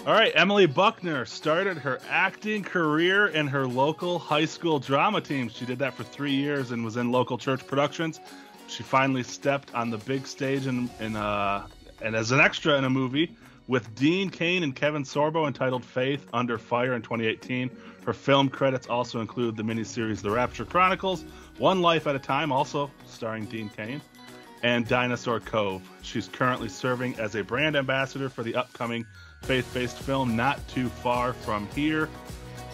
All right, Emily Buckner started her acting career in her local high school drama team. She did that for 3 years and was in local church productions. She finally stepped on the big stage and as an extra in a movie with Dean Cain and Kevin Sorbo entitled Faith Under Fire in 2018. Her film credits also include the miniseries The Rapture Chronicles, One Life at a Time, also starring Dean Cain, and Dinosaur, Cove. She's currently serving as a brand ambassador for the upcoming faith-based film Not Too Far From Here.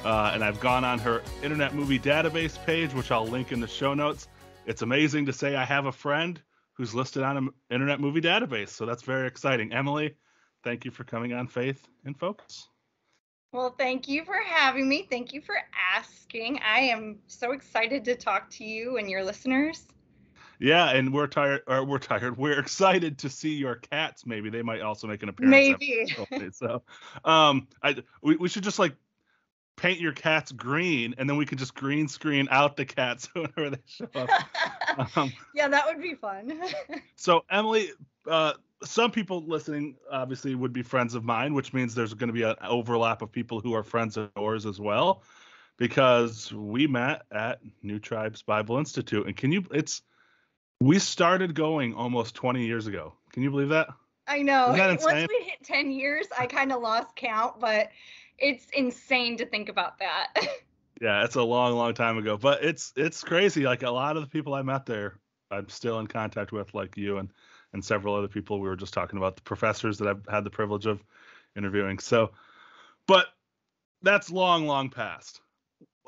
And I've gone on her Internet Movie Database page, which I'll link in the show notes. It's amazing to say I have a friend who's listed on an Internet Movie Database, so that's very exciting. Emily, thank you for coming on Faith in Focus. Well, thank you for having me. Thank you for asking. I am so excited to talk to you and your listeners. Yeah, and we're We're excited to see your cats. Maybe they might also make an appearance. Maybe. So, we should just like paint your cats green, and then we could just green screen out the cats whenever they show up. Yeah, that would be fun. So, Emily, some people listening obviously would be friends of mine, which means there's going to be an overlap of people who are friends of yours as well, because we met at New Tribes Bible Institute. And we started going almost 20 years ago. Can you believe that? I know. Isn't that insane? Once we hit 10 years, I kind of lost count, but it's insane to think about that. Yeah, it's a long, long time ago, but it's crazy. Like a lot of the people I met there, I'm still in contact with, like you and several other people. We were just talking about the professors that I've had the privilege of interviewing. So, but that's long, long past.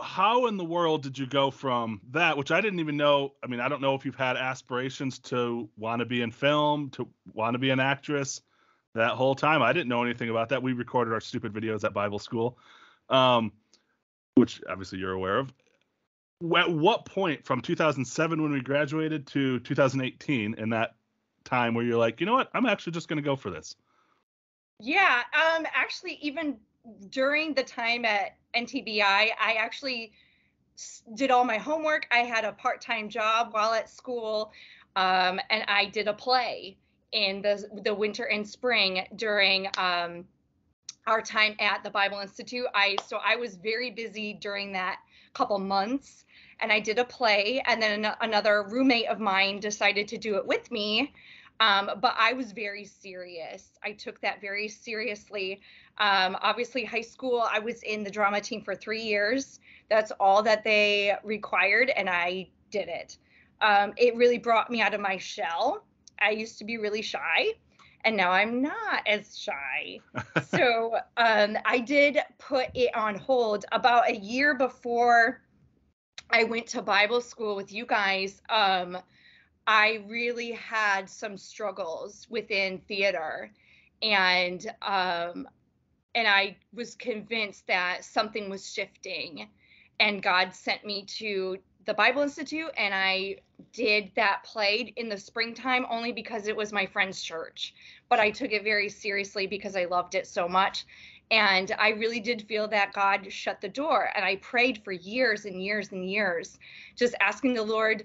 How in the world did you go from that, which I didn't even know? I mean, I don't know if you've had aspirations to want to be in film, to want to be an actress that whole time. I didn't know anything about that. We recorded our stupid videos at Bible school, which obviously you're aware of. At what point from 2007 when we graduated to 2018 in that time where you're like, you know what, I'm actually just going to go for this? Yeah, actually, even during the time at NTBI, I actually did all my homework. I had a part-time job while at school, and I did a play in the winter and spring during our time at the Bible Institute. So I was very busy during that couple months, and I did a play, and then another roommate of mine decided to do it with me. But I was very serious. I took that very seriously. Obviously, high school, I was in the drama team for 3 years. That's all that they required, and I did it. It really brought me out of my shell. I used to be really shy, and now I'm not as shy. So I did put it on hold about a year before I went to Bible school with you guys. I really had some struggles within theater, and I was convinced that something was shifting, and God sent me to the Bible Institute, and I did that play in the springtime only because it was my friend's church, but I took it very seriously because I loved it so much. And I really did feel that God shut the door, and I prayed for years and years and years, just asking the Lord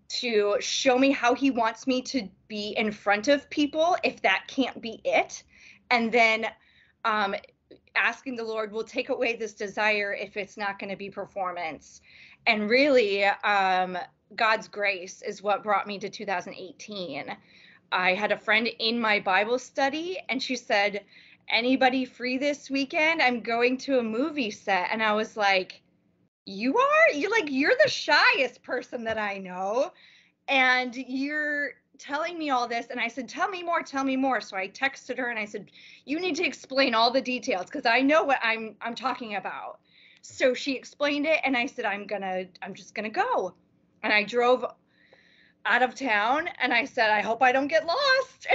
to show me how he wants me to be in front of people if that can't be it. And then asking the Lord, will take away this desire if it's not going to be performance. And really, God's grace is what brought me to 2018. I had a friend in my Bible study, and she said, anybody free this weekend? I'm going to a movie set. And I was like, you are? You're the shyest person that I know, and you're telling me all this. And I said, tell me more. So I texted her and I said, you need to explain all the details because I know what I'm talking about. So she explained it, and I said, I'm just gonna go. And I drove out of town, and I said, I hope I don't get lost.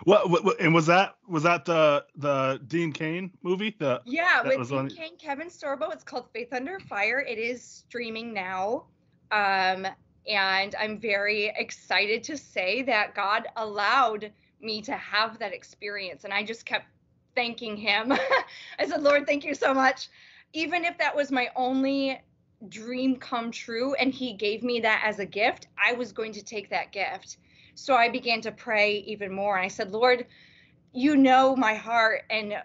What and was that the Dean Cain movie? Yeah, with Dean Cain, Kevin Sorbo. It's called Faith Under Fire. It is streaming now, and I'm very excited to say that God allowed me to have that experience, and I just kept thanking him. I said, Lord, thank you so much. Even if that was my only dream come true, and he gave me that as a gift, I was going to take that gift. So I began to pray even more. And I said, Lord, you know my heart, and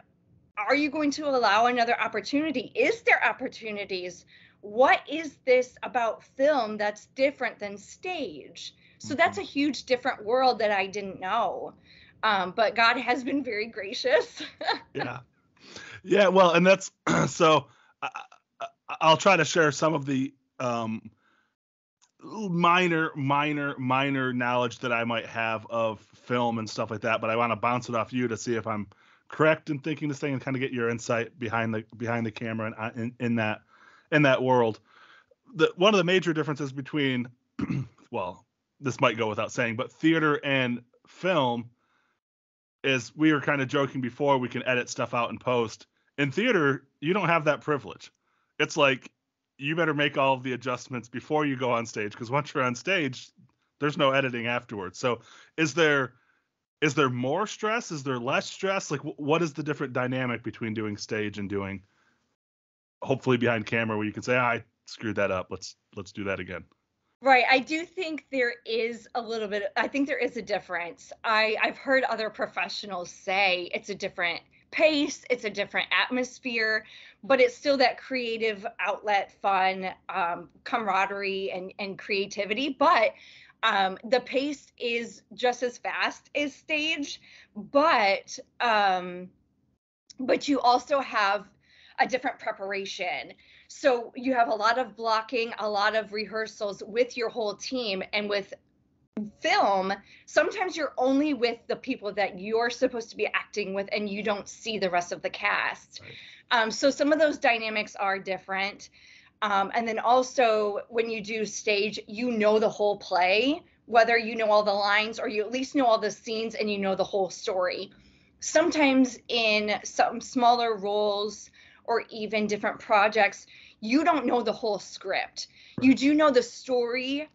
are you going to allow another opportunity? Is there opportunities? What is this about film that's different than stage? So that's a huge different world that I didn't know. But God has been very gracious. Yeah. Yeah. Well, and that's so I, I'll try to share some of the minor knowledge that I might have of film and stuff like that, but I want to bounce it off you to see if I'm correct in thinking this thing and kind of get your insight behind the camera and in that world. One of the major differences between well, this might go without saying, but theater and film is, we were kind of joking before, we can edit stuff out in post. In theater, you don't have that privilege. It's like, you better make all of the adjustments before you go on stage, because once you're on stage, there's no editing afterwards. So is there more stress? Is there less stress? Like, what is the different dynamic between doing stage and doing, hopefully behind camera, where you can say, I screwed that up, let's do that again? Right. I do think there is a little bit, I think there is a difference. I've heard other professionals say it's a different pace, it's a different atmosphere, but it's still that creative outlet, fun, camaraderie and creativity. But the pace is just as fast as stage, but you also have a different preparation. So you have a lot of blocking, a lot of rehearsals with your whole team. And with film, sometimes you're only with the people that you're supposed to be acting with, and you don't see the rest of the cast. Right. So some of those dynamics are different. And then also, when you do stage, you know the whole play, whether you know all the lines or you at least know all the scenes and you know the whole story. Sometimes in some smaller roles or even different projects, you don't know the whole script. You do know the story,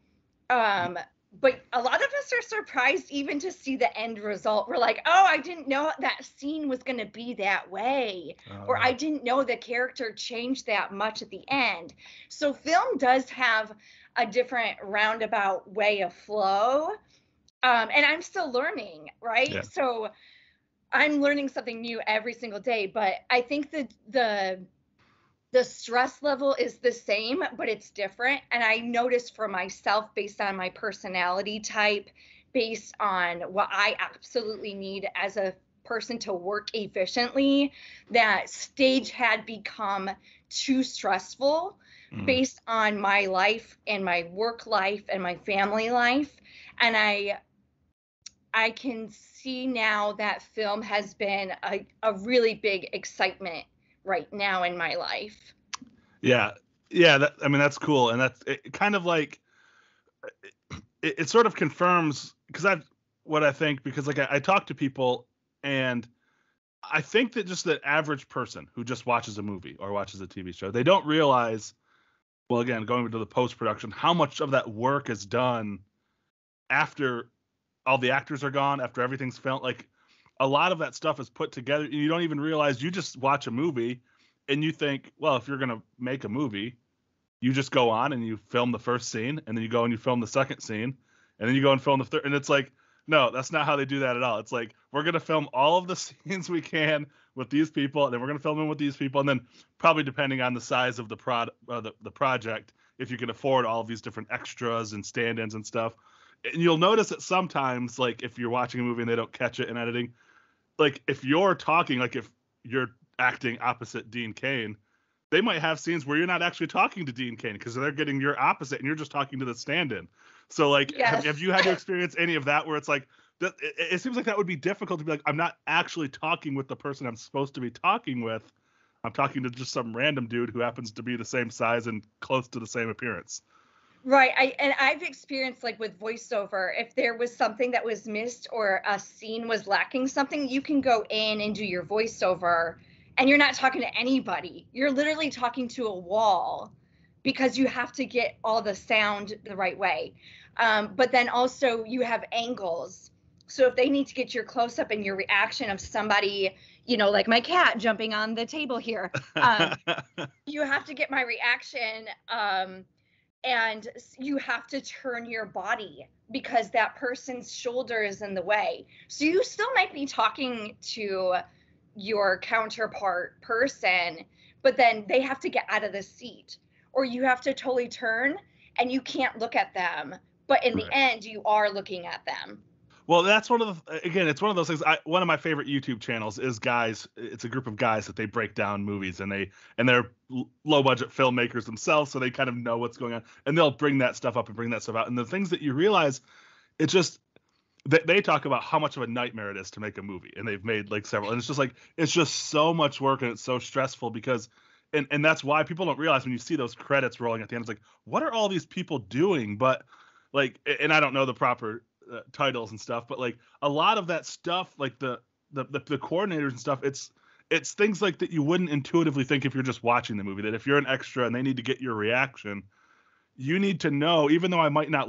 but a lot of us are surprised even to see the end result. We're like, oh, I didn't know that scene was going to be that way, or I didn't know the character changed that much at the end. So film does have a different roundabout way of flow, and I'm still learning, right? Yeah. So I'm learning something new every single day, but I think that the stress level is the same, but it's different. And I noticed for myself, based on my personality type, based on what I absolutely need as a person to work efficiently, that stage had become too stressful based on my life and my work life and my family life. And I can see now that film has been a really big excitement right now in my life. Yeah. I mean, that's cool. And that's kind of like, it sort of confirms, because what I think, because like I talk to people, and I think that just the average person who just watches a movie or watches a TV show, they don't realize, well, again, going into the post-production, how much of that work is done after all the actors are gone, after everything's filmed. Like, a lot of that stuff is put together, and you don't even realize. You just watch a movie and you think, well, if you're going to make a movie, you just go on and you film the first scene, and then you go and you film the second scene, and then you go and film the third. And it's like, no, that's not how they do that at all. It's like, we're going to film all of the scenes we can with these people, and then we're going to film them with these people. And then, probably depending on the size of the project, if you can afford all of these different extras and stand-ins and stuff. And you'll notice that sometimes, like, if you're watching a movie and they don't catch it in editing, like, if you're talking, like, if you're acting opposite Dean Cain, they might have scenes where you're not actually talking to Dean Cain because they're getting your opposite and you're just talking to the stand-in. So, like, yes. have you had to experience any of that, where it's like, it seems like that would be difficult to be like, I'm not actually talking with the person I'm supposed to be talking with. I'm talking to just some random dude who happens to be the same size and close to the same appearance. Right. I've experienced, like, with voiceover, if there was something that was missed or a scene was lacking something, you can go in and do your voiceover, and you're not talking to anybody. You're literally talking to a wall, because you have to get all the sound the right way. But then also you have angles. So if they need to get your close up and your reaction of somebody, like my cat jumping on the table here, you have to get my reaction. and you have to turn your body because that person's shoulder is in the way. So you still might be talking to your counterpart person, but then they have to get out of the seat, or you have to totally turn and you can't look at them, but in the Right. end you are looking at them. Well, that's one of the, again, it's one of those things. One of my favorite YouTube channels is guys. It's a group of guys that they break down movies, and they're low budget filmmakers themselves, so they kind of know what's going on, and they'll bring that stuff up and bring that stuff out. And the things that you realize, it's just they talk about how much of a nightmare it is to make a movie, and they've made like several, and it's just like it's just so much work, and it's so stressful because. And that's why people don't realize when you see those credits rolling at the end, it's like, what are all these people doing? But like, and I don't know the proper titles and stuff, but like a lot of that stuff, like the coordinators and stuff, it's things like that you wouldn't intuitively think if you're just watching the movie. That if you're an extra and they need to get your reaction, you need to know. Even though I might not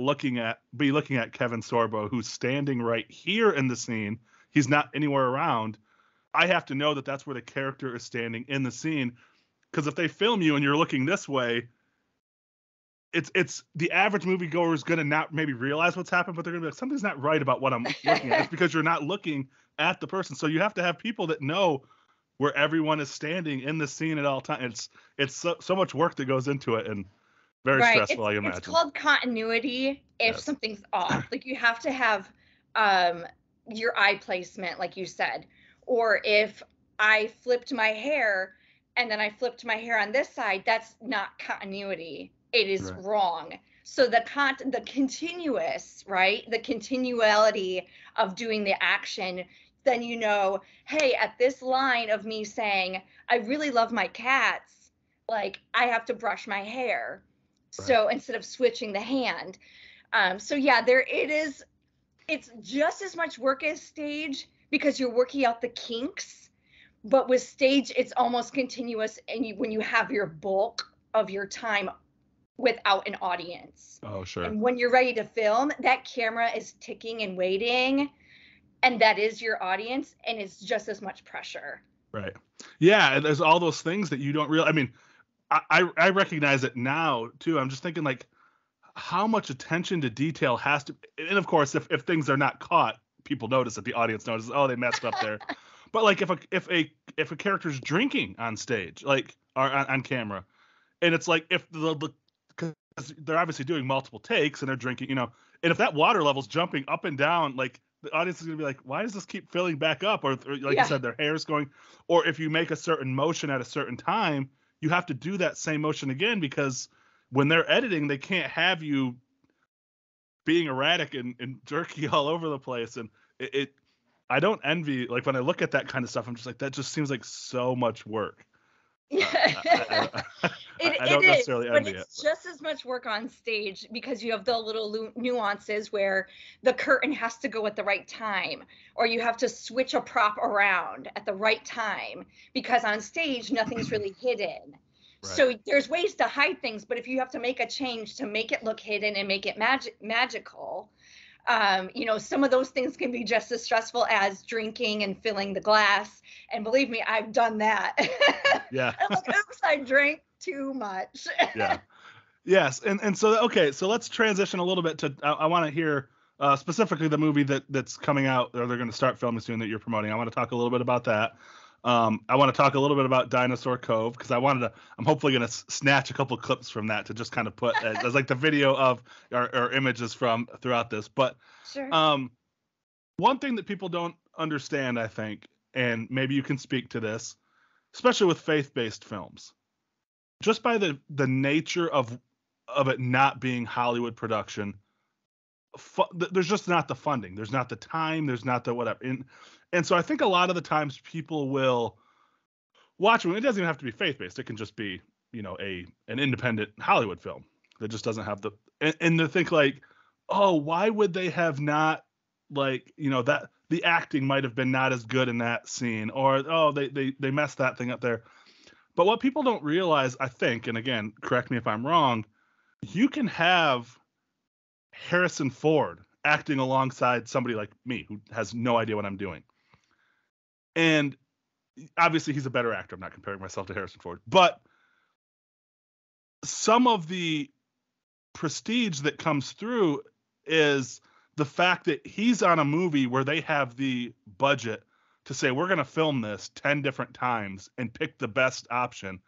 be looking at Kevin Sorbo, who's standing right here in the scene, he's not anywhere around. I have to know that that's where the character is standing in the scene. Because if they film you and you're looking this way, it's the average moviegoer is going to not maybe realize what's happened, but they're going to be like, something's not right about what I'm looking at. It's because you're not looking at the person. So you have to have people that know where everyone is standing in the scene at all times. It's so much work that goes into it, and very Right. stressful, I imagine. It's called continuity if Yes. something's off. Like you have to have your eye placement, like you said. Or if I flipped my hair and then I flipped my hair on this side, that's not continuity. It is Right. wrong. So the continuous, right? The continuality of doing the action, then you know, hey, at this line of me saying, I really love my cats, like I have to brush my hair. Right. So instead of switching the hand. So yeah, there it is. It's just as much work as stage because you're working out the kinks, but with stage, it's almost continuous. And when you have your bulk of your time without an audience. Oh, sure. And when you're ready to film, that camera is ticking and waiting, and that is your audience, and it's just as much pressure. Right. Yeah, and there's all those things that you don't realize. I mean, I recognize it now too. I'm just thinking like how much attention to detail has to, and of course if things are not caught, people notice it, the audience notices, oh, they messed up there. But like if a character's drinking on stage, like or on camera, and it's like if because they're obviously doing multiple takes and they're drinking, and if that water level's jumping up and down, like the audience is gonna be like, why does this keep filling back up? Or like you said, their hair's going, or if you make a certain motion at a certain time, you have to do that same motion again, because when they're editing, they can't have you being erratic and jerky all over the place. And I don't envy, like when I look at that kind of stuff, I'm just like, that just seems like so much work. I don't necessarily envy it. But it's just as much work on stage because you have the little nuances where the curtain has to go at the right time, or you have to switch a prop around at the right time, because on stage, nothing's really hidden. Right. So there's ways to hide things, but if you have to make a change to make it look hidden and make it magical, some of those things can be just as stressful as drinking and filling the glass. And believe me, I've done that. Yeah. I'm like, oops, I drank too much. Yeah. Yes. And so, okay, so let's transition a little bit to, I want to hear specifically the movie that's coming out, or they're going to start filming soon, that you're promoting. I want to talk a little bit about that. I want to talk a little bit about Dinosaur Cove, because I'm hopefully going to snatch a couple clips from that to just kind of put as like the video of or images from throughout this. But sure. One thing that people don't understand, I think, and maybe you can speak to this, especially with faith-based films, just by the nature of it not being Hollywood production, there's just not the funding, there's not the time, there's not the whatever. And so I think a lot of the times people will watch it. It doesn't even have to be faith-based. It can just be, an independent Hollywood film that just doesn't have and they think like, oh, why would they have not, like, that the acting might have been not as good in that scene, or, oh, they messed that thing up there. But what people don't realize, I think, and again, correct me if I'm wrong, you can have Harrison Ford acting alongside somebody like me who has no idea what I'm doing. And obviously he's a better actor. I'm not comparing myself to Harrison Ford, but some of the prestige that comes through is the fact that he's on a movie where they have the budget to say, we're going to film this 10 different times and pick the best option.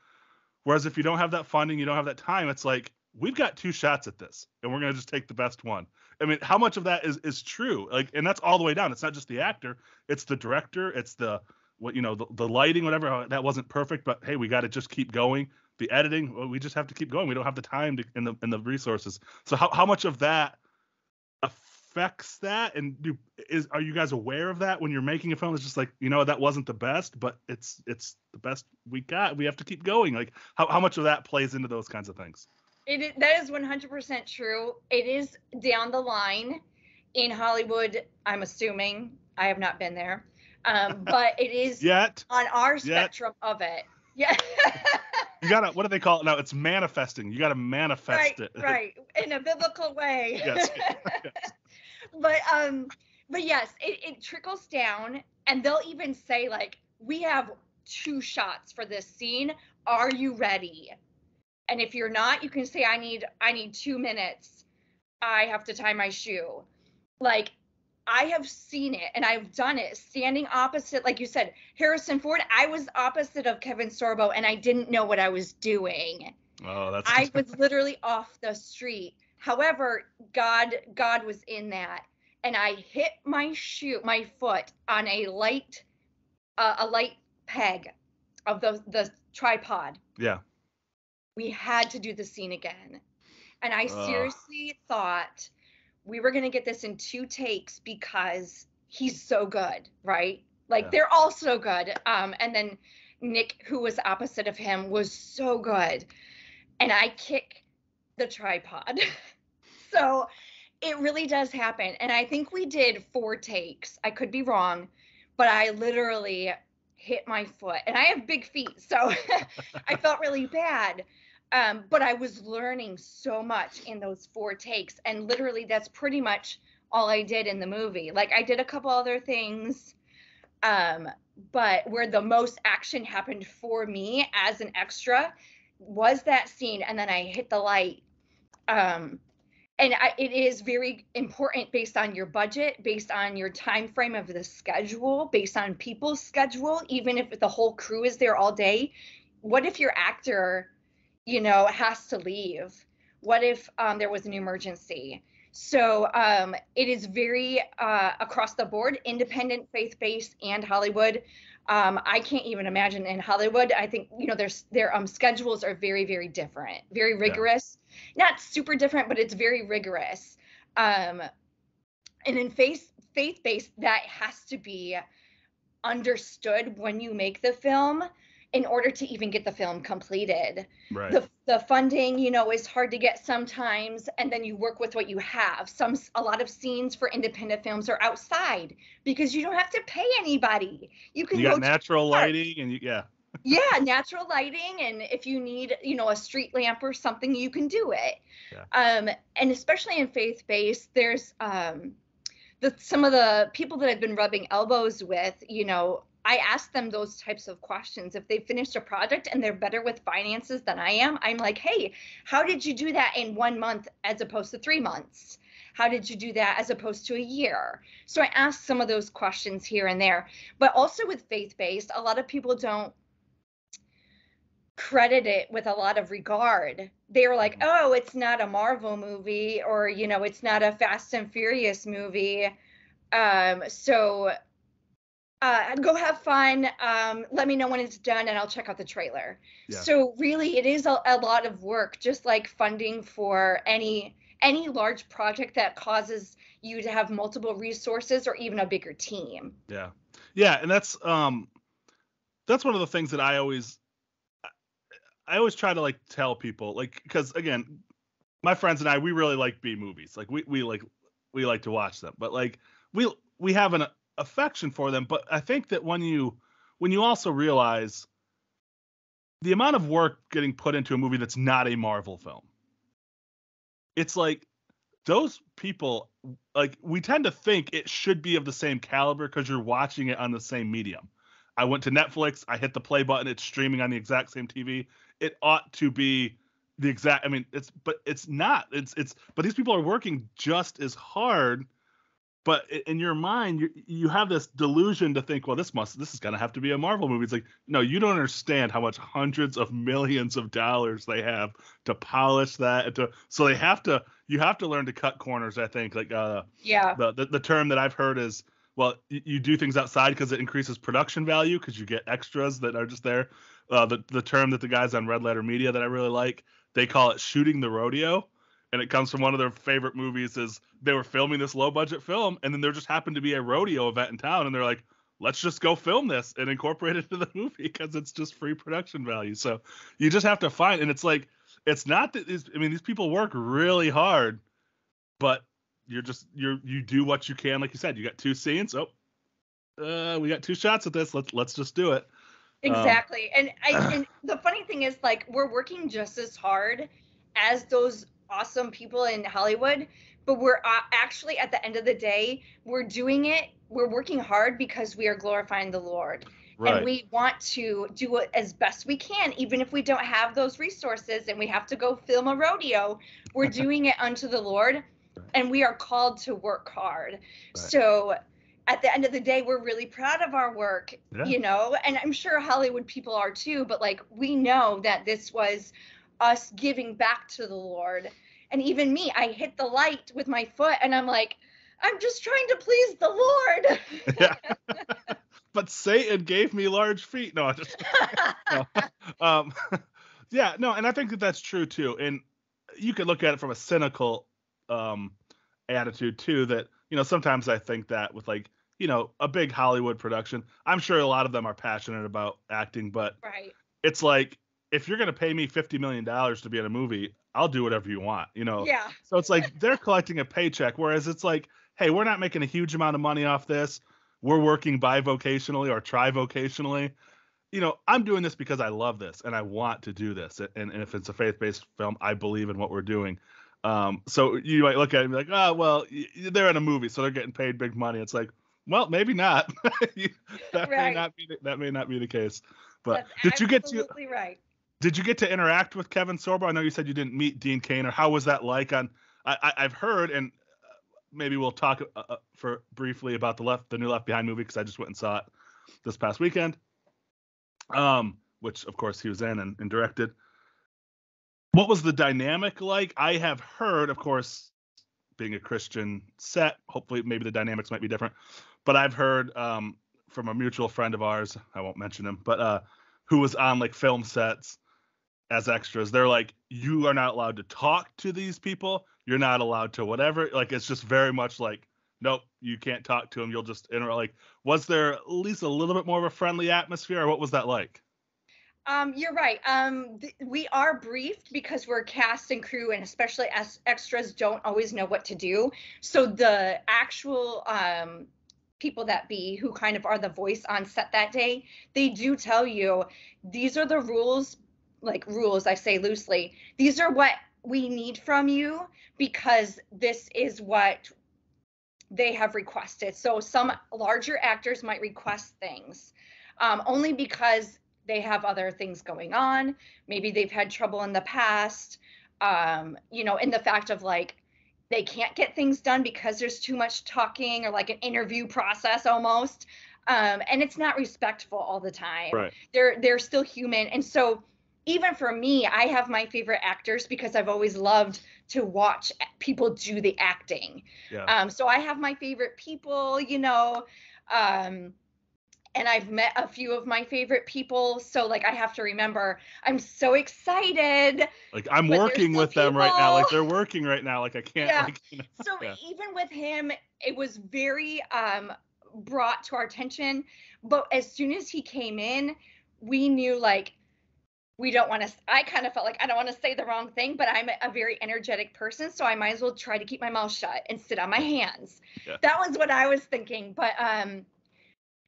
Whereas if you don't have that funding, you don't have that time, it's like, we've got 2 shots at this and we're going to just take the best one. I mean, how much of that is true? Like, and that's all the way down. It's not just the actor, it's the director, it's the lighting, whatever. That wasn't perfect, but hey, we got to just keep going. The editing, well, we just have to keep going. We don't have the time and the resources. So how much of that affects that? And are you guys aware of that when you're making a film? It's just like, that wasn't the best, but it's the best we got. We have to keep going. Like how much of that plays into those kinds of things? That is 100% true. It is down the line in Hollywood. I'm assuming, I have not been there, but it is yet on our spectrum of it. Yeah. You gotta, what do they call it now? It's manifesting. You gotta manifest it. Right. In a biblical way. Yes. But yes, it trickles down, and they'll even say, like, we have 2 shots for this scene. Are you ready? And if you're not, you can say, I need 2 minutes. I have to tie my shoe. Like, I have seen it and I've done it standing opposite, like you said, Harrison Ford. I was opposite of Kevin Sorbo and I didn't know what I was doing. Oh, I was literally off the street. However, God was in that. And I hit my foot on a light peg of the tripod. Yeah. We had to do the scene again. And I seriously thought we were going to get this in 2 takes because he's so good, right? Like, they're all so good. And then Nick, who was opposite of him, was so good. And I kick the tripod. So it really does happen. And I think we did 4 takes. I could be wrong, but I literally hit my foot. And I have big feet, so I felt really bad. But I was learning so much in those 4 takes. And literally, that's pretty much all I did in the movie. Like, I did a couple other things, but where the most action happened for me as an extra was that scene. And then I hit the light. It is very important based on your budget, based on your time frame of the schedule, based on people's schedule, even if the whole crew is there all day. What if your actor, has to leave? What if there was an emergency? So it is very across the board, independent, faith-based, and Hollywood. I can't even imagine in Hollywood. I think, their schedules are very, very different, very rigorous. Not super different, but it's very rigorous. And in faith-based, that has to be understood when you make the film in order to even get the film completed. Right. The funding, is hard to get sometimes, and then you work with what you have. A lot of scenes for independent films are outside because you don't have to pay anybody. You got natural lighting and Yeah, natural lighting, and if you need, a street lamp or something, you can do it. Yeah. And especially in faith-based, there's some of the people that I've been rubbing elbows with, I ask them those types of questions. If they finished a project and they're better with finances than I am, I'm like, hey, how did you do that in 1 month as opposed to 3 months? How did you do that as opposed to a year? So I ask some of those questions here and there. But also with faith-based, a lot of people don't credit it with a lot of regard. They were like, oh, it's not a Marvel movie, or, it's not a Fast and Furious movie. So go have fun. Let me know when it's done and I'll check out the trailer. Yeah. So really, it is a lot of work, just like funding for any large project that causes you to have multiple resources or even a bigger team. Yeah. Yeah. And that's one of the things that I always try to tell people, because again, my friends and I, we really like B movies. Like we like to watch them, but we have an affection for them. But I think that when you also realize the amount of work getting put into a movie that's not a Marvel film, it's like those people, we tend to think it should be of the same caliber because you're watching it on the same medium. I went to Netflix, I hit the play button, it's streaming on the exact same TV. It ought to be the exact. I mean, it's not. But these people are working just as hard. But in your mind, you have this delusion to think, well, this is gonna have to be a Marvel movie. It's like, no, you don't understand how much hundreds of millions of dollars they have to polish that. So you have to learn to cut corners. I think the term that I've heard is, well, you do things outside because it increases production value because you get extras that are just there. The term that the guys on Red Letter Media that I really like, they call it shooting the rodeo. And it comes from one of their favorite movies. Is they were filming this low budget film, and then there just happened to be a rodeo event in town, and they're like, let's just go film this and incorporate it into the movie because it's just free production value. So you just have to find, and it's like, it's not that these people work really hard, but you do what you can. Like you said, you got 2 scenes. We got 2 shots at this. Let's just do it. Exactly. And the funny thing is, like, we're working just as hard as those awesome people in Hollywood, but we're actually, at the end of the day, we're working hard because we are glorifying the Lord. Right. And we want to do it as best we can, even if we don't have those resources and we have to go film a rodeo. We're doing it unto the Lord, and we are called to work hard. Right. So at the end of the day, we're really proud of our work, and I'm sure Hollywood people are too, but like, we know that this was us giving back to the Lord. And even me, I hit the light with my foot and I'm like, I'm just trying to please the Lord. Yeah. But Satan gave me large feet. No, yeah, no, and I think that's true too. And you could look at it from a cynical attitude too, that, sometimes I think that with, like, a big Hollywood production, I'm sure a lot of them are passionate about acting, but right. It's like, if you're going to pay me $50 million to be in a movie, I'll do whatever you want, Yeah. So it's like they're collecting a paycheck, whereas it's like, hey, we're not making a huge amount of money off this. We're working bivocationally or trivocationally. I'm doing this because I love this and I want to do this. And if it's a faith-based film, I believe in what we're doing. So you might look at it and be like, oh, well, they're in a movie, so they're getting paid big money. It's like, well, maybe not. That may not be the case. But that's absolutely right. Did you get to interact with Kevin Sorbo? I know you said you didn't meet Dean Cain, or how was that like? I've heard, and maybe we'll talk for briefly about the new Left Behind movie, because I just went and saw it this past weekend, which of course he was in and directed. What was the dynamic like? I have heard, of course, being a Christian set, hopefully maybe the dynamics might be different, but I've heard from a mutual friend of ours, I won't mention him, but who was on like film sets as extras. They're like, you are not allowed to talk to these people. You're not allowed to whatever. Like, it's just very much like, nope, you can't talk to them. You'll just interact. Like, was there at least a little bit more of a friendly atmosphere, or what was that like? You're right. We are briefed because we're cast and crew, and especially as extras don't always know what to do. So the actual people who kind of are the voice on set that day, they do tell you, these are the rules, like rules, I say loosely. These are what we need from you because this is what they have requested. So some larger actors might request things only because they have other things going on. Maybe they've had trouble in the past, in the fact of like, they can't get things done because there's too much talking, or like an interview process almost. And it's not respectful all the time. Right. They're still human. And so even for me, I have my favorite actors because I've always loved to watch people do the acting. Yeah. So I have my favorite people, and I've met a few of my favorite people. So like, I have to remember, I'm so excited. Like, I'm working with them right now. Like, they're working right now. Like, I can't. Yeah. Like, so even with him, it was very brought to our attention. But as soon as he came in, we knew, like, I kind of felt like I don't want to say the wrong thing, but I'm a very energetic person. So I might as well try to keep my mouth shut and sit on my hands. Yeah. That was what I was thinking. But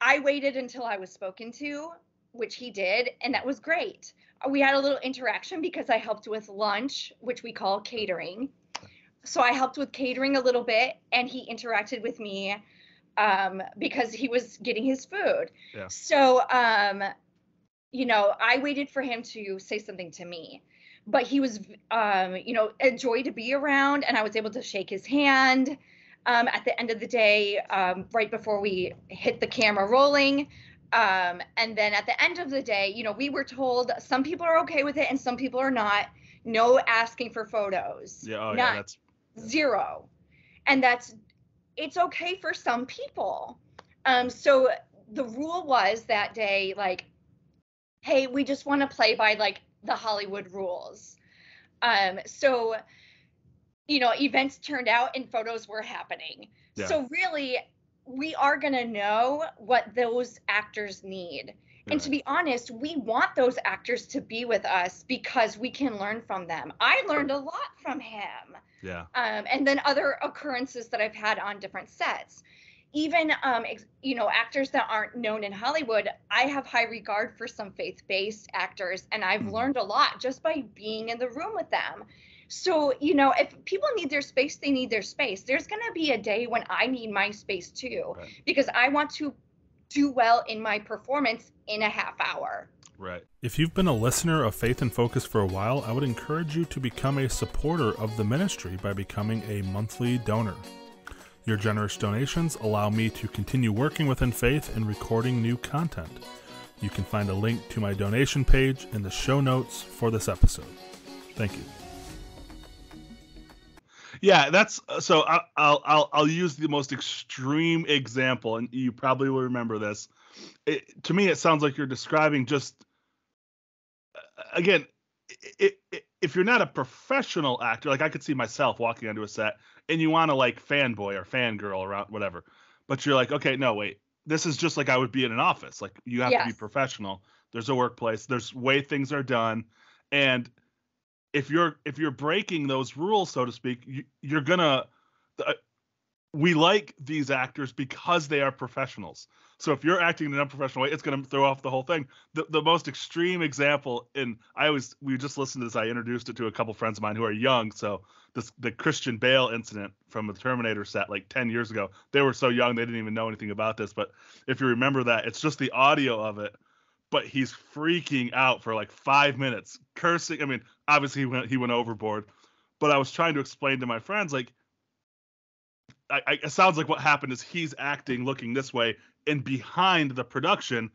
I waited until I was spoken to, which he did, and that was great. We had a little interaction because I helped with lunch, which we call catering. So I helped with catering a little bit, and he interacted with me because he was getting his food. Yeah. So, I waited for him to say something to me. but he was, a joy to be around, and I was able to shake his hand at the end of the day, right before we hit the camera rolling. And then at the end of the day, we were told some people are okay with it and some people are not. No asking for photos. Yeah, that's zero. And it's okay for some people. So the rule was that day, like, hey, we just want to play by like the Hollywood rules. So events turned out and photos were happening. Yeah. So really, we are going to know what those actors need. And to be honest, we want those actors to be with us because we can learn from them. I learned a lot from him. Yeah. And then other occurrences that I've had on different sets. Even, actors that aren't known in Hollywood, I have high regard for some faith-based actors, and I've learned a lot just by being in the room with them. So, if people need their space, they need their space. There's going to be a day when I need my space too, because I want to do well in my performance in a half hour. Right. If you've been a listener of Faith in Focus for a while, I would encourage you to become a supporter of the ministry by becoming a monthly donor. Your generous donations allow me to continue working with InFaith and recording new content. You can find a link to my donation page in the show notes for this episode. Thank you. Yeah, that's so. I'll use the most extreme example, and you probably will remember this. To me, it sounds like you're describing just again. If you're not a professional actor, like I could see myself walking onto a set, and you want to like fanboy or fangirl around whatever, but you're like, okay, no, wait, this is just like I would be in an office. Like you have to be professional. There's a workplace. There's way things are done, and if you're breaking those rules, so to speak, you're gonna. We like these actors because they are professionals. So if you're acting in an unprofessional way, it's going to throw off the whole thing. The most extreme example, and we just listened to this. I introduced it to a couple friends of mine who are young. So the Christian Bale incident from the Terminator set like 10 years ago, they were so young they didn't even know anything about this. But if you remember that, it's just the audio of it. But he's freaking out for like 5 minutes, cursing. I mean, obviously he went overboard. But I was trying to explain to my friends, like, it sounds like what happened is he's acting looking this way, and behind the production,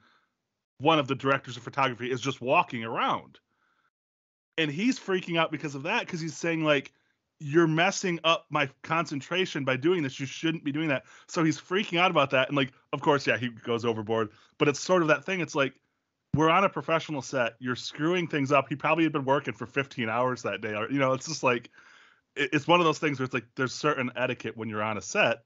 one of the directors of photography is just walking around. And he's freaking out because of that, because he's saying, like, you're messing up my concentration by doing this. You shouldn't be doing that. So he's freaking out about that. And, like, of course, yeah, he goes overboard. But it's sort of that thing. It's like, we're on a professional set. You're screwing things up. He probably had been working for 15 hours that day. Or, it's just like, it's one of those things where it's like there's certain etiquette when you're on a set.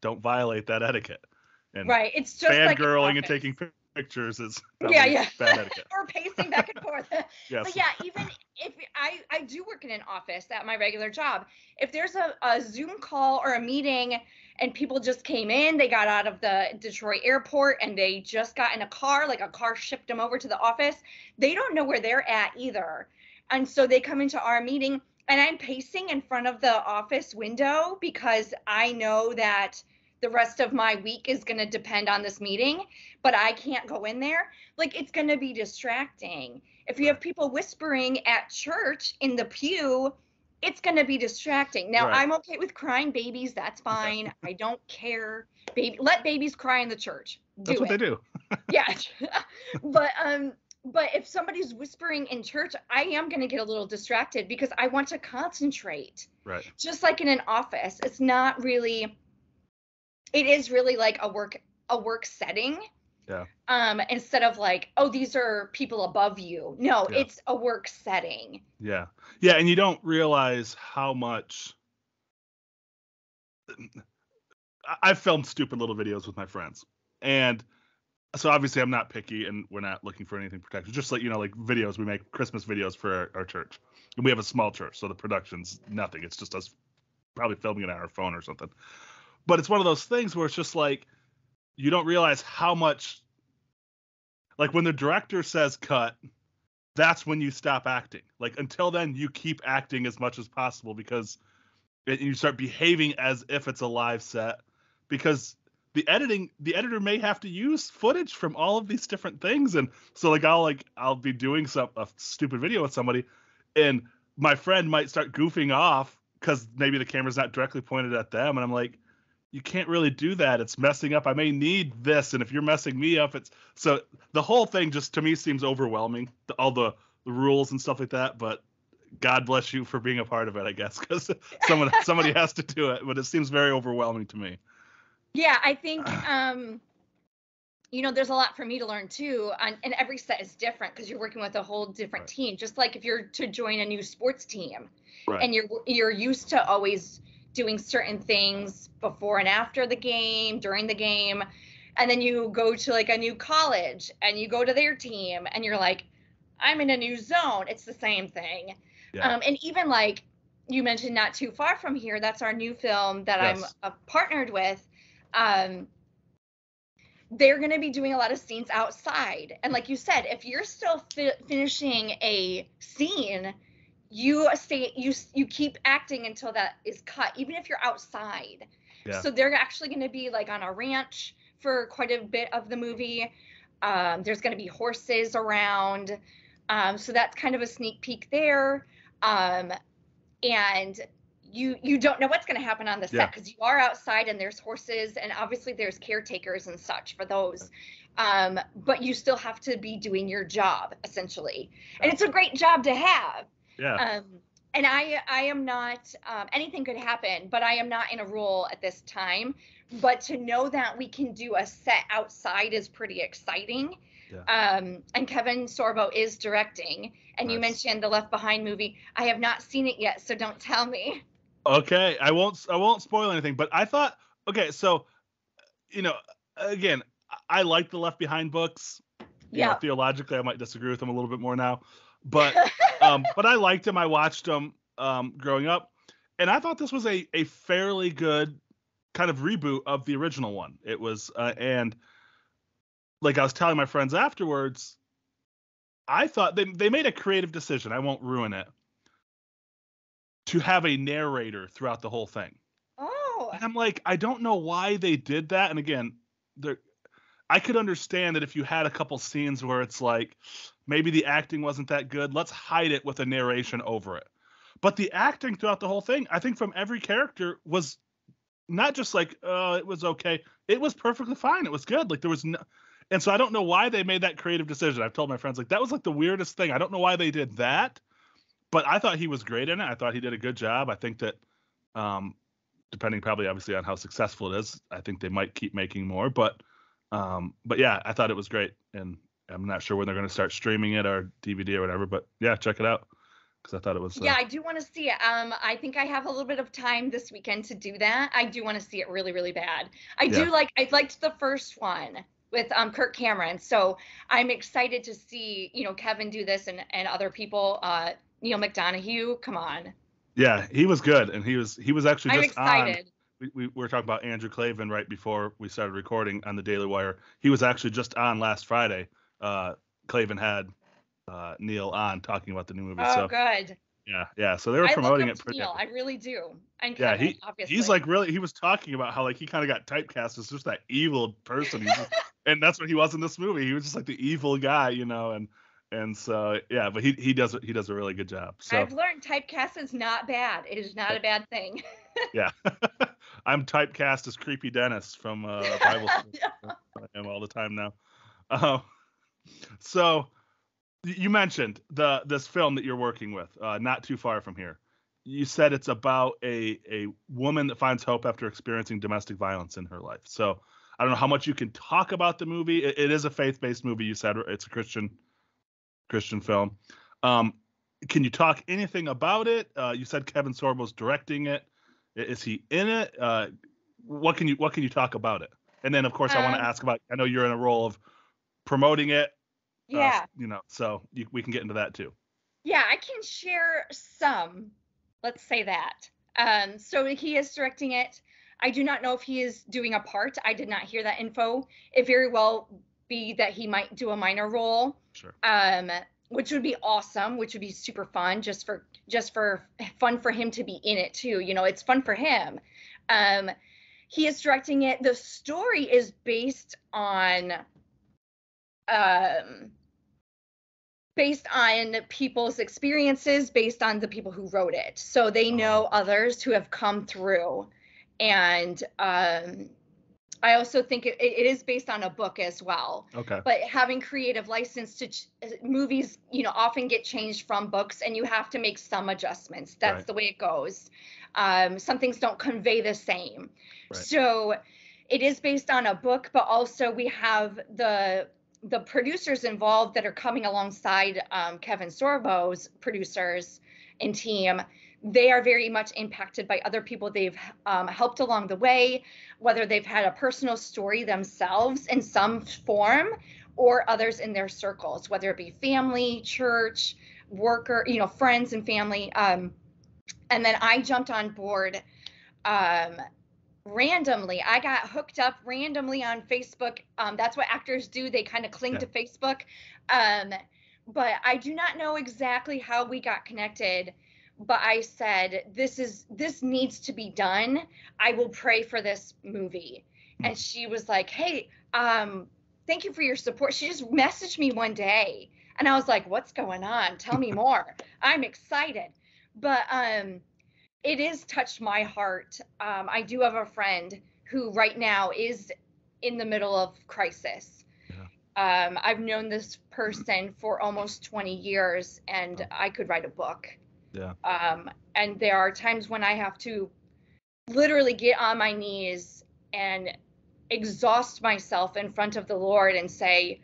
Don't violate that etiquette. And right. It's just fangirling like and taking pictures is bad etiquette. Or pacing back and forth. Yes. But yeah, even if I do work in an office at my regular job, if there's a Zoom call or a meeting and people just came in, they got out of the Detroit airport and they just got in a car, like a car shipped them over to the office, they don't know where they're at either. And so they come into our meeting. And I'm pacing in front of the office window because I know that the rest of my week is going to depend on this meeting, but I can't go in there. Like, it's going to be distracting. If you have people whispering at church in the pew, it's going to be distracting. Now, I'm okay with crying babies. That's fine. I don't care. Let babies cry in the church. That's what they do. Yeah. But if somebody's whispering in church, I am going to get a little distracted because I want to concentrate. Right. Just like in an office, it is really like a work setting. Yeah. Instead of like, oh, these are people above you. No, it's a work setting. Yeah. Yeah. And you don't realize how much I've filmed stupid little videos with my friends, and so obviously I'm not picky and we're not looking for anything protected. Just like, like videos, we make Christmas videos for our church. And we have a small church, so the production's nothing. It's just us probably filming it on our phone or something. But it's one of those things where it's just like, you don't realize how much, like when the director says cut, that's when you stop acting. Like until then, you keep acting as much as possible because you start behaving as if it's a live set, because the editor may have to use footage from all of these different things. And so I'll be doing a stupid video with somebody, And my friend might start goofing off because maybe the camera's not directly pointed at them. And I'm like, you can't really do that. It's messing up. I may need this. And if you're messing me up, it's so the whole thing just to me seems overwhelming, all the rules and stuff like that. But God bless you for being a part of it, I guess, because somebody has to do it. But it seems very overwhelming to me. Yeah, I think, there's a lot for me to learn too. And every set is different because you're working with a whole different team. Just like if you're to join a new sports team, and you're used to always doing certain things before and after the game, during the game, and then you go to like a new college and you go to their team and you're like, I'm in a new zone. It's the same thing. Yeah. And even like you mentioned, Not Too Far From Here, that's our new film that I'm partnered with. They're going to be doing a lot of scenes outside. And like you said, if you're still finishing a scene, you keep acting until that is cut, even if you're outside. Yeah. So they're actually going to be like on a ranch for quite a bit of the movie. There's going to be horses around. So that's kind of a sneak peek there. And you don't know what's going to happen on the set because you are outside and there's horses and obviously there's caretakers and such for those. But you still have to be doing your job essentially. And it's a great job to have. Yeah. And I am not, anything could happen, but I am not in a role at this time. But to know that we can do a set outside is pretty exciting. Yeah. And Kevin Sorbo is directing. And you mentioned the Left Behind movie. I have not seen it yet, so don't tell me. Okay, I won't spoil anything. But I thought, okay, so again, I like the Left Behind books. You know, theologically, I might disagree with them a little bit more now. But but I liked them. I watched them growing up, and I thought this was a fairly good kind of reboot of the original one. It was, and like I was telling my friends afterwards, I thought they made a creative decision. I won't ruin it. To have a narrator throughout the whole thing. Oh. And I'm like, I don't know why they did that. And again, I could understand that if you had a couple scenes where it's like maybe the acting wasn't that good, let's hide it with a narration over it. But the acting throughout the whole thing, I think from every character was not just like, it was okay. It was perfectly fine. It was good. Like there was no, and so I don't know why they made that creative decision. I've told my friends like that was like the weirdest thing. I don't know why they did that, but I thought he was great in it. I thought he did a good job. I think that, depending probably obviously on how successful it is, I think they might keep making more, but yeah, I thought it was great, and I'm not sure when they're going to start streaming it or DVD or whatever, but yeah, check it out because I thought it was. Yeah, I do want to see it. I think I have a little bit of time this weekend to do that. I do want to see it really, really bad. I liked the first one with Kirk Cameron, so I'm excited to see Kevin do this and other people. Neil McDonough, come on. Yeah, he was good, and he was actually just excited. We were talking about Andrew Klavan right before we started recording on the Daily Wire. He was actually just on last Friday. Klavan had Neil on talking about the new movie. Oh, good. Yeah. So they were promoting it pretty. Neil, I really do. And yeah, Kevin, obviously. He's like really. He was talking about how like he kind of got typecast as just that evil person, and that's what he was in this movie. He was just like the evil guy, and so yeah, but he does a really good job. So I've learned typecast is not bad. It is not a bad thing. Yeah. I'm typecast as Creepy Dennis from Bible School. I am all the time now. So you mentioned this film that you're working with, Not Too Far From Here. You said it's about a woman that finds hope after experiencing domestic violence in her life. So I don't know how much you can talk about the movie. It is a faith-based movie. You said it's a Christian film. Can you talk anything about it? You said Kevin Sorbo's directing it. Is he in it? What can you talk about it? And then of course I want to ask about. I know you're in a role of promoting it. Yeah. So we can get into that too. Yeah, I can share some. Let's say that. So he is directing it. I do not know if he is doing a part. I did not hear that info. It very well be that he might do a minor role. Sure. Which would be awesome, which would be super fun, just for fun for him to be in it too. It's fun for him. He is directing it. The story is based on based on people's experiences, based on the people who wrote it. So they know others who have come through. And I also think it is based on a book as well. Okay. But having creative license to movies, often get changed from books, and you have to make some adjustments. That's Right. the way it goes. Some things don't convey the same. Right. So it is based on a book, but also we have the producers involved that are coming alongside Kevin Sorbo's producers and team. They are very much impacted by other people they've helped along the way, whether they've had a personal story themselves in some form or others in their circles, whether it be family, church, worker, friends and family. And then I jumped on board randomly. I got hooked up randomly on Facebook. That's what actors do. They kind of cling to Facebook. But I do not know exactly how we got connected. But I said, this needs to be done. I will pray for this movie. And she was like, hey, thank you for your support. She just messaged me one day. And I was like, what's going on? Tell me more. I'm excited. But it has touched my heart. I do have a friend who right now is in the middle of crisis. Yeah. I've known this person for almost 20 years, and I could write a book. Yeah. And there are times when I have to literally get on my knees and exhaust myself in front of the Lord and say,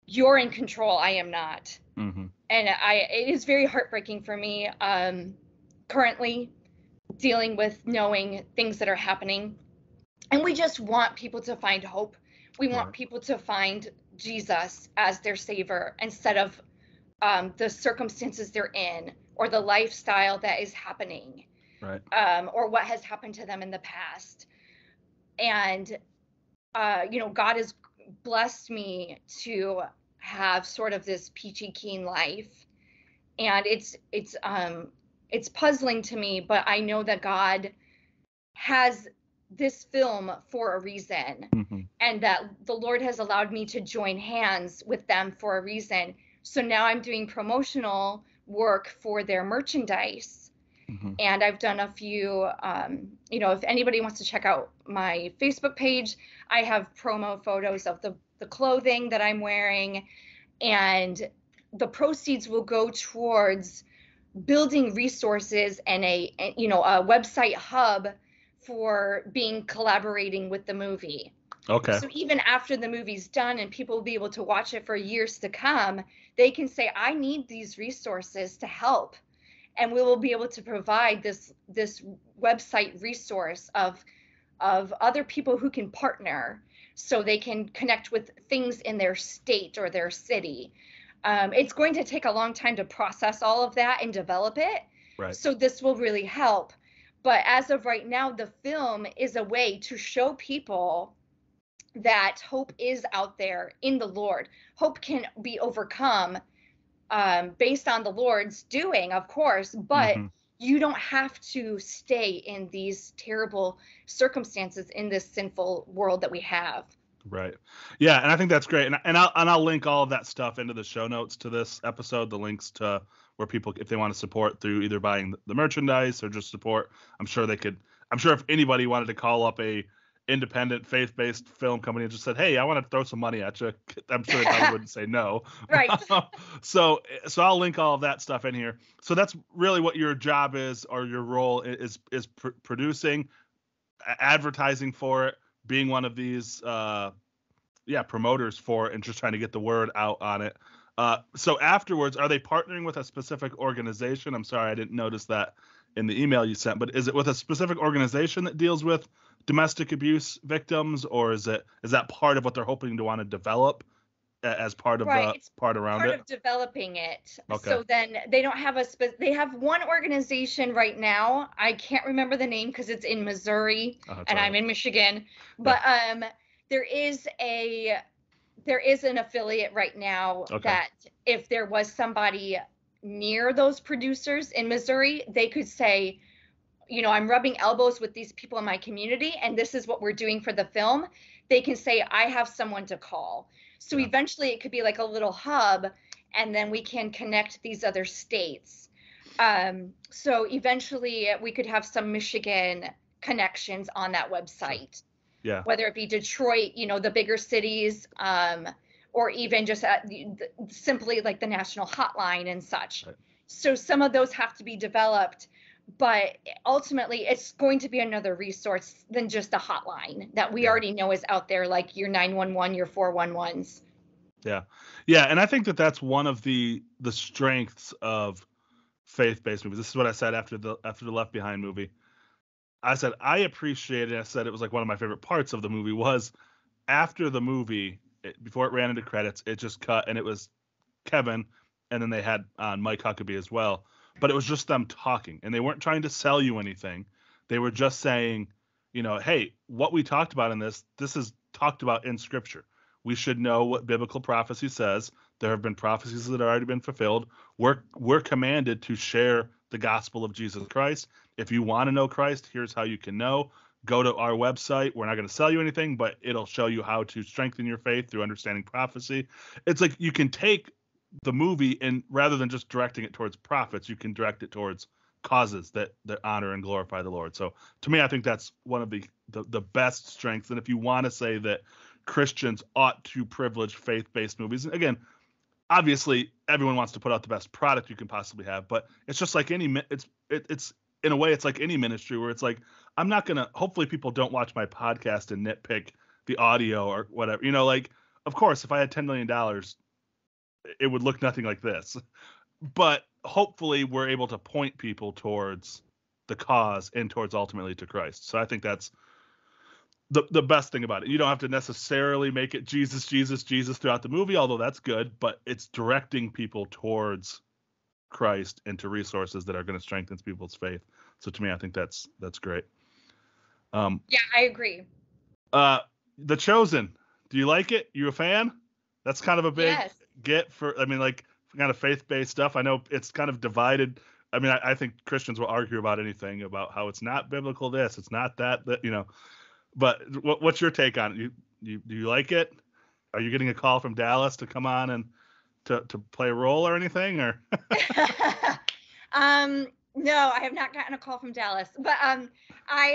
you're in control. I am not. Mm-hmm. And it is very heartbreaking for me. Currently dealing with knowing things that are happening, and we just want people to find hope. We want people to find Jesus as their savior instead of the circumstances they're in or the lifestyle that is happening, right? Or what has happened to them in the past. And God has blessed me to have sort of this peachy keen life, and it's puzzling to me, but I know that God has this film for a reason, mm-hmm. and that the Lord has allowed me to join hands with them for a reason. So now I'm doing promotional work for their merchandise, mm-hmm. and I've done a few, if anybody wants to check out my Facebook page, I have promo photos of the clothing that I'm wearing, and the proceeds will go towards building resources and a website hub for collaborating with the movie. Okay. So even after the movie's done and people will be able to watch it for years to come, they can say, I need these resources to help. And we will be able to provide this website resource of other people who can partner so they can connect with things in their state or their city. It's going to take a long time to process all of that and develop it. Right. So this will really help. But as of right now, the film is a way to show people that hope is out there in the Lord. Hope can be overcome based on the Lord's doing, of course, but mm-hmm. you don't have to stay in these terrible circumstances in this sinful world that we have. Right. Yeah, and I think that's great. And I'll link all of that stuff into the show notes to this episode, the links to where people, if they want to support through either buying the merchandise or just support, I'm sure if anybody wanted to call up a independent faith-based film company and just said, hey, I want to throw some money at you, I'm sure they probably wouldn't say no. Right. So I'll link all of that stuff in here. So that's really what your job is, or your role is producing, advertising for it, being one of these promoters for it, and just trying to get the word out on it. So afterwards, are they partnering with a specific organization? I'm sorry, I didn't notice that in the email you sent, but is it with a specific organization that deals with domestic abuse victims, or is that part of what they're hoping to want to develop as part of the part around it? Part of developing it. Okay. So then they don't have they have one organization right now. I can't remember the name because it's in Missouri and I'm in Michigan. But there is an affiliate right now that if there was somebody near those producers in Missouri, they could say, I'm rubbing elbows with these people in my community, and this is what we're doing for the film. They can say, I have someone to call. So eventually it could be like a little hub, and then we can connect these other states. So eventually we could have some Michigan connections on that website. Yeah. Whether it be Detroit, the bigger cities, or even just simply like the national hotline and such. Right. So some of those have to be developed, but ultimately it's going to be another resource than just a hotline that we already know is out there, like your 911, your 411s. Yeah. Yeah. And I think that that's one of the strengths of faith-based movies. This is what I said after the Left Behind movie. I said, I appreciated it. I said it was like one of my favorite parts of the movie was after the movie, before it ran into credits, it just cut and it was Kevin. And then they had Mike Huckabee as well. But it was just them talking, and they weren't trying to sell you anything. They were just saying, hey, what we talked about in this is talked about in Scripture. We should know what biblical prophecy says. There have been prophecies that have already been fulfilled. We're commanded to share the gospel of Jesus Christ. If you want to know Christ, here's how you can know. Go to our website. We're not going to sell you anything, but it'll show you how to strengthen your faith through understanding prophecy. It's like you can take the movie, and rather than just directing it towards prophets, you can direct it towards causes that honor and glorify the Lord. So to me, I think that's one of the best strengths. And if you want to say that Christians ought to privilege faith-based movies, and again, obviously everyone wants to put out the best product you can possibly have, but it's just like it's in a way, it's like any ministry where it's like, I'm not going to, hopefully people don't watch my podcast and nitpick the audio or whatever, like, of course, if I had $10 million, it would look nothing like this, but hopefully we're able to point people towards the cause and towards ultimately to Christ. So I think that's the best thing about it. You don't have to necessarily make it Jesus, Jesus, Jesus throughout the movie, although that's good, but it's directing people towards Christ and to resources that are going to strengthen people's faith. So to me, I think that's great. Yeah, I agree. The Chosen. Do you like it? You a fan? That's kind of a big get for, like kind of faith-based stuff. I know it's kind of divided. I mean, I think Christians will argue about anything about how it's not biblical this, it's not that, but what's your take on it? Do you like it? Are you getting a call from Dallas to come on and to play a role or anything, or? No, I have not gotten a call from Dallas, but I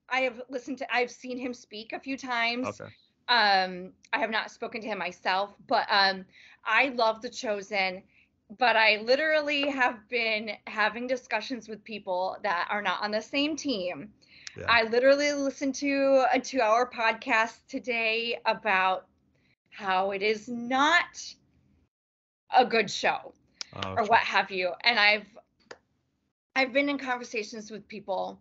have listened to, I've seen him speak a few times. Okay. I have not spoken to him myself, but I love The Chosen, but I literally have been having discussions with people that are not on the same team. Yeah. I literally listened to a 2-hour podcast today about how it is not a good show or what have you. And I've been in conversations with people,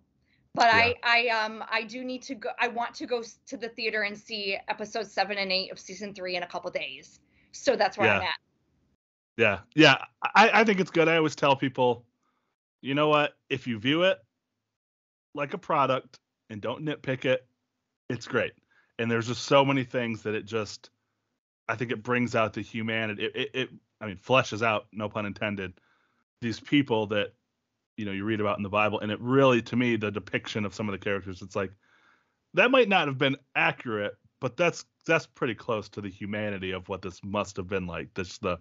but yeah. I do need to go. I want to go to the theater and see episodes 7 and 8 of season 3 in a couple days. So that's where I'm at. Yeah. Yeah. I think it's good. I always tell people, you know what, if you view it like a product and don't nitpick it, it's great. And there's just so many things that it just, I think it brings out the humanity. It fleshes out, no pun intended, these people that, you read about in the Bible. And it really, to me, the depiction of some of the characters, it's like, that might not have been accurate, but that's pretty close to the humanity of what this must have been like. This, the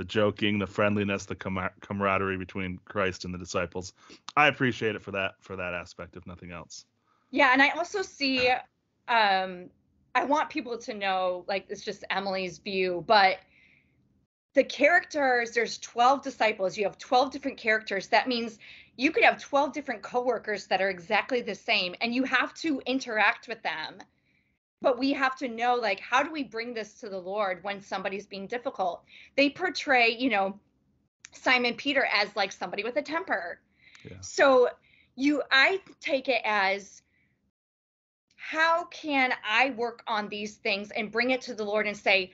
joking, the friendliness, the camaraderie between Christ and the disciples. I appreciate it for that aspect, if nothing else. Yeah. And I also see, I want people to know, like, it's just Emily's view, but the characters, there's 12 disciples. You have 12 different characters. That means you could have 12 different coworkers that are exactly the same, and you have to interact with them. But we have to know, like, how do we bring this to the Lord when somebody's being difficult? They portray, Simon Peter as like somebody with a temper. Yeah. So I take it as, how can I work on these things and bring it to the Lord and say,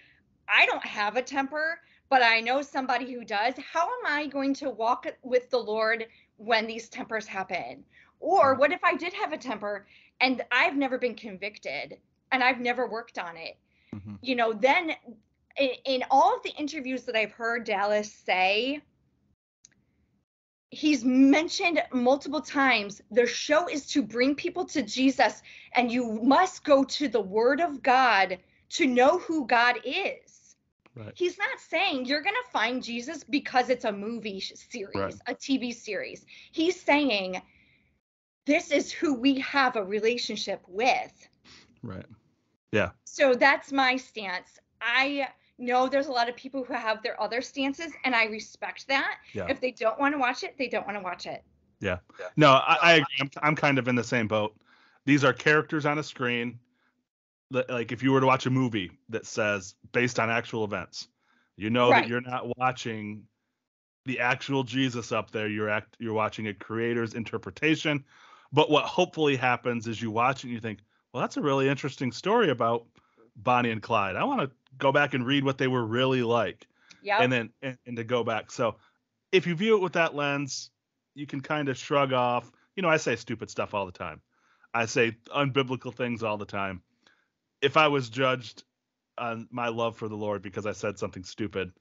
I don't have a temper, but I know somebody who does. How am I going to walk with the Lord when these tempers happen? Or what if I did have a temper and I've never been convicted and I've never worked on it? Mm-hmm. Then in all of the interviews that I've heard Dallas say, he's mentioned multiple times, the show is to bring people to Jesus, and you must go to the Word of God to know who God is. Right. He's not saying you're going to find Jesus because it's a movie series, Right. a TV series. He's saying this is who we have a relationship with. Right. Yeah. So that's my stance. I know there's a lot of people who have their other stances, and I respect that. Yeah. If they don't want to watch it, they don't want to watch it. Yeah. No, I agree. I'm kind of in the same boat. These are characters on a screen. Like if you were to watch a movie that says based on actual events, you know Right. that you're not watching the actual Jesus up there. You're watching a creator's interpretation. But what hopefully happens is you watch it and you think, well, that's a really interesting story about Bonnie and Clyde. I want to go back and read what they were really like. Yep. And then and to go back. So if you view it with that lens, you can kind of shrug off. You know, I say stupid stuff all the time. I say unbiblical things all the time. If I was judged on my love for the Lord because I said something stupid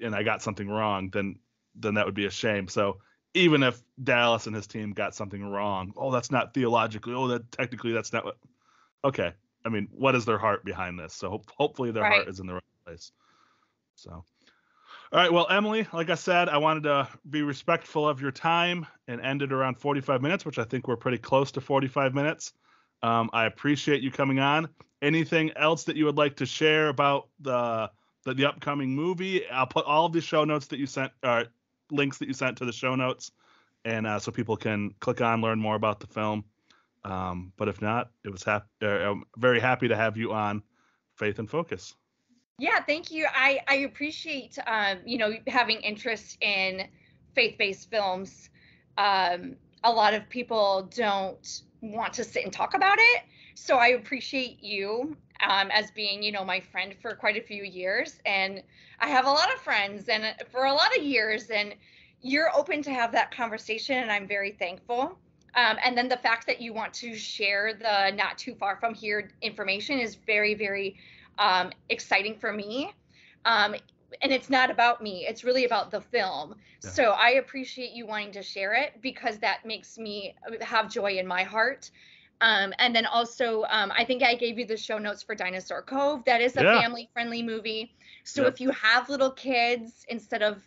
and I got something wrong, then that would be a shame. So even if Dallas and his team got something wrong, oh, that's not theologically, oh, that technically that's not what. Okay, I mean, what is their heart behind this? So hopefully their heart is in the right place. So, all right, well, Emily, like I said, I wanted to be respectful of your time and end it around 45 minutes, which I think we're pretty close to 45 minutes. I appreciate you coming on. Anything else that you would like to share about the upcoming movie? I'll put all of the show notes that you sent, links that you sent to the show notes, and so people can click on, learn more about the film. But if not, I'm very happy to have you on Faith and Focus. Yeah, thank you. I appreciate having interest in faith-based films. A lot of people don't want to sit and talk about it, so I appreciate you as being my friend for quite a few years, and I have a lot of friends and for a lot of years, and you're open to have that conversation, and I'm very thankful. And then the fact that you want to share the not too far from here information is very, very exciting for me. And it's not about me. It's really about the film. Yeah. So I appreciate you wanting to share it because that makes me have joy in my heart. And then also, I think I gave you the show notes for Dinosaur Cove. That is a family-friendly movie. So if you have little kids, instead of,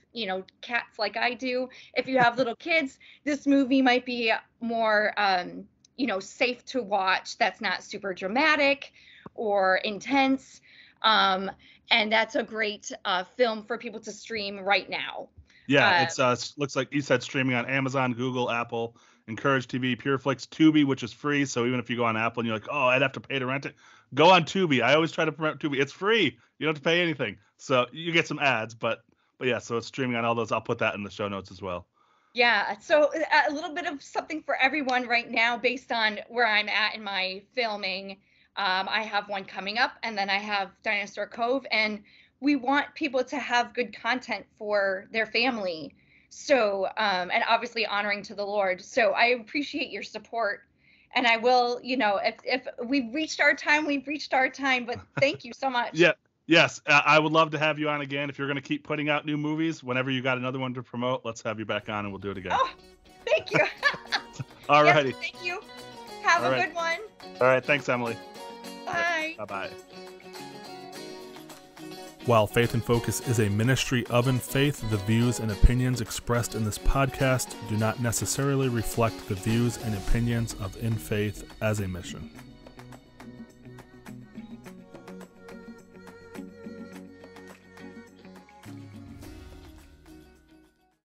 cats like I do, if you have little kids, this movie might be more, safe to watch. That's not super dramatic or intense. And that's a great film for people to stream right now. Yeah, it looks like you said streaming on Amazon, Google, Apple, Encourage TV, PureFlix, Tubi, which is free. So even if you go on Apple and you're like, oh, I'd have to pay to rent it, go on Tubi. I always try to promote Tubi. It's free. You don't have to pay anything. So you get some ads, but yeah, so it's streaming on all those. I'll put that in the show notes as well. Yeah, so a little bit of something for everyone right now based on where I'm at in my filming. I have one coming up, and then I have Dinosaur Cove, and we want people to have good content for their family. So, and obviously honoring to the Lord. So I appreciate your support, and I will, if we've reached our time, we've reached our time, but thank you so much. Yeah. Yes. I would love to have you on again. If you're going to keep putting out new movies, whenever you got another one to promote, let's have you back on and we'll do it again. Oh, thank you. All righty. Yes, thank you. Have a good one. All right. Thanks, Emily. Bye. Bye-bye. While Faith and Focus is a ministry of InFaith, the views and opinions expressed in this podcast do not necessarily reflect the views and opinions of InFaith as a mission.